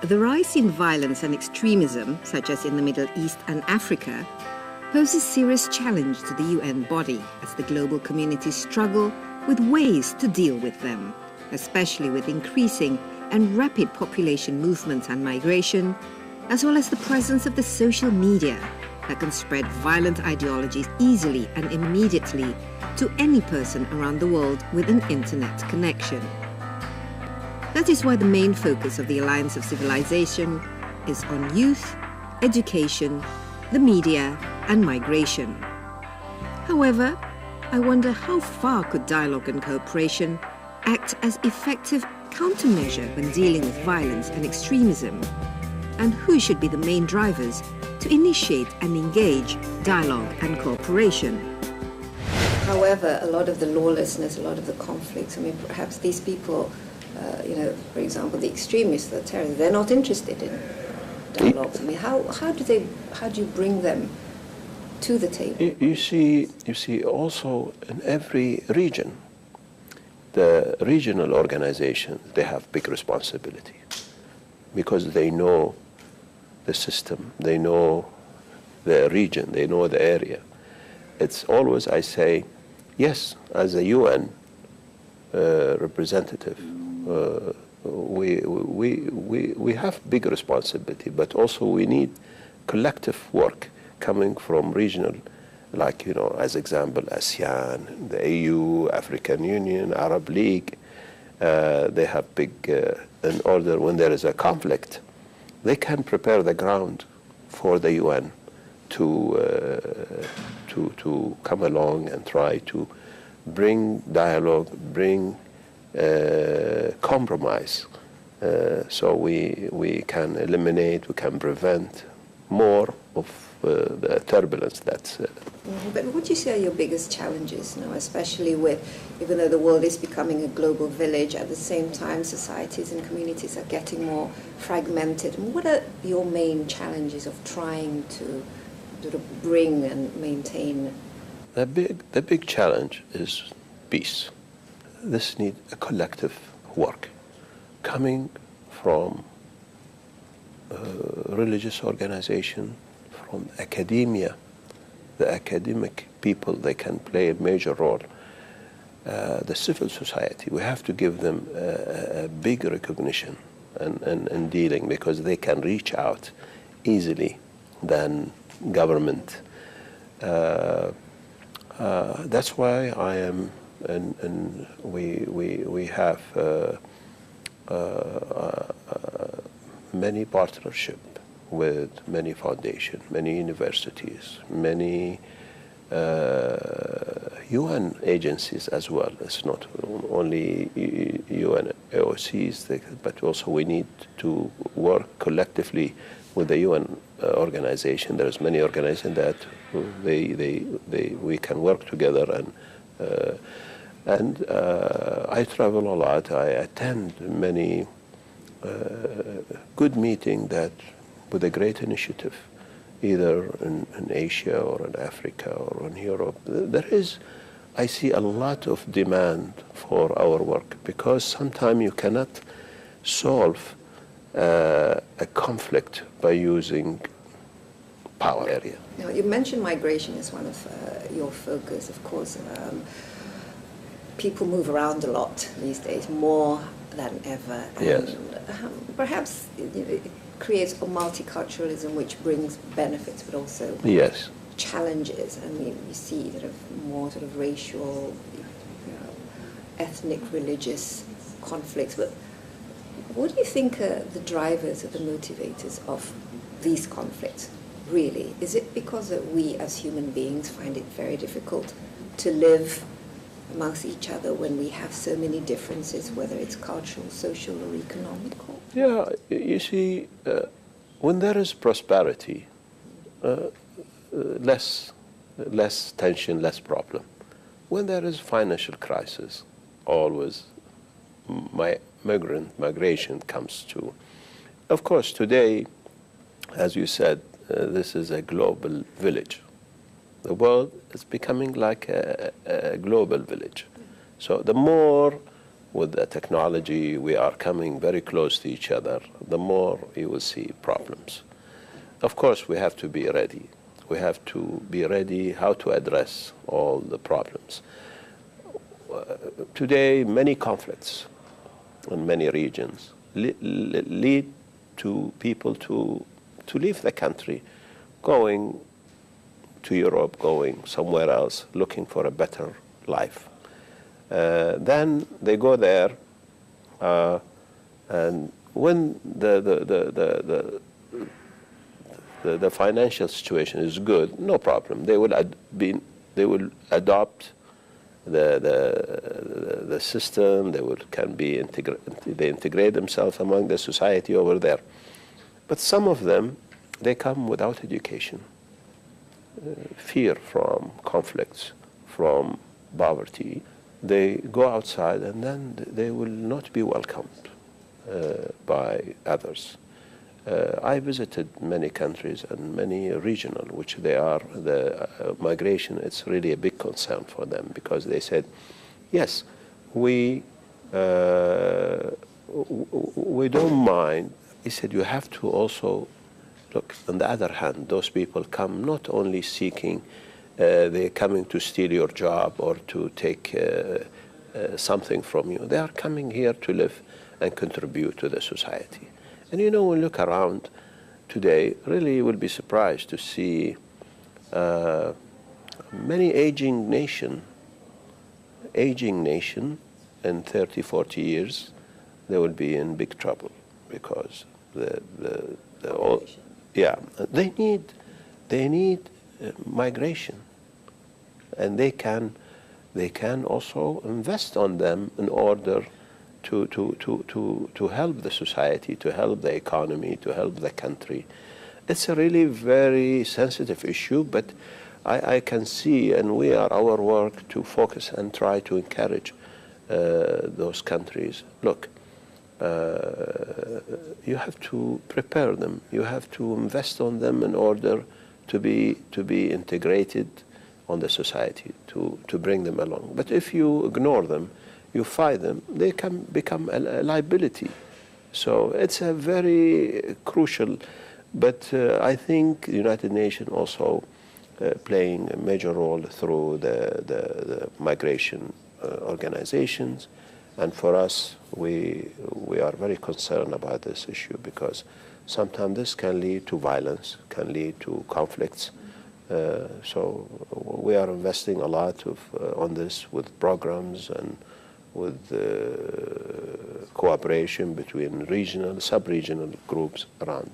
The rise in violence and extremism, such as in the Middle East and Africa, poses serious challenge to the UN body as the global community struggle with ways to deal with them, especially with increasing and rapid population movements and migration, as well as the presence of the social media that can spread violent ideologies easily and immediately to any person around the world with an internet connection. That is why the main focus of the Alliance of Civilization is on youth, education, the media, and migration. However, I wonder how far could dialogue and cooperation act as effective countermeasure when dealing with violence and extremism, and who should be the main drivers to initiate and engage dialogue and cooperation. However, a lot of the lawlessness, a lot of the conflicts, I mean, perhaps these people, for example, the extremists, the terrorists, they're not interested in dialogues. I mean, how do you bring them to the table? You see also in every region, the regional organizations, they have big responsibility because they know the system, they know the region, they know the area. It's always, I say, yes, as a UN representative, we have big responsibility, but also we need collective work coming from regional, like, as example, ASEAN, the AU, African Union, Arab League. They have big, in order when there is a conflict, they can prepare the ground for the UN to come along and try to bring dialogue, bring compromise, so we can eliminate, we can prevent more of the turbulence that's... But what do you say are your biggest challenges now, especially with, even though the world is becoming a global village, at the same time societies and communities are getting more fragmented? And what are your main challenges of trying to sort of bring and maintain? The big challenge is peace. This needs a collective work coming from religious organization, from academia. The academic people, they can play a major role. The civil society, we have to give them a big recognition and dealing, because they can reach out easily than government. That's why I am, and we have many partnership with many foundations, many universities, many UN agencies as well. It's not only UN AOCs, but also we need to work collectively with the UN organization. There's many organizations that we can work together, and I travel a lot. I attend many good meetings that with a great initiative, either in Asia or in Africa or in Europe. I see a lot of demand for our work, because sometimes you cannot solve a conflict by using power area. Now, you mentioned migration as one of your focus, of course. People move around a lot these days, more than ever. And yes. Perhaps it creates a multiculturalism which brings benefits, but also yes. challenges. I mean, you see more racial, ethnic, religious conflicts. But what do you think are the drivers or the motivators of these conflicts, really? Is it because we as human beings find it very difficult to live amongst each other when we have so many differences, whether it's cultural, social, or economical? Yeah, you see, when there is prosperity, less tension, less problem. When there is financial crisis, always migration comes to. Of course, today, as you said, this is a global village. The world is becoming like a global village. So the more with the technology, we are coming very close to each other, the more you will see problems. Of course, we have to be ready. We have to be ready how to address all the problems. Today, many conflicts in many regions lead to people to leave the country, going to Europe, going somewhere else, looking for a better life. Then they go there, and when the financial situation is good, no problem. They will adopt the system. They integrate themselves among the society over there. But some of them, they come without education, fear from conflicts, from poverty. They go outside, and then they will not be welcomed by others. I visited many countries and many regional, which the migration, it's really a big concern for them, because they said, yes, we don't mind. He said, you have to also look, on the other hand, those people come not only seeking, they're coming to steal your job or to take something from you. They are coming here to live and contribute to the society. And you know, when you look around today, really you will be surprised to see many aging nation in 30, 40 years, they will be in big trouble, because they need migration, and they can also invest on them in order to help the society, to help the economy, to help the country. It's a really very sensitive issue, but I can see, and our work to focus and try to encourage those countries. Look, you have to prepare them. You have to invest on them in order to be integrated on the society, to bring them along. But if you ignore them, you fight them, they can become a liability. So it's a very crucial, but I think the United Nations also playing a major role through the migration organizations. And for us, we are very concerned about this issue, because sometimes this can lead to violence, can lead to conflicts. So we are investing a lot on this with programs and with cooperation between regional, sub-regional groups around.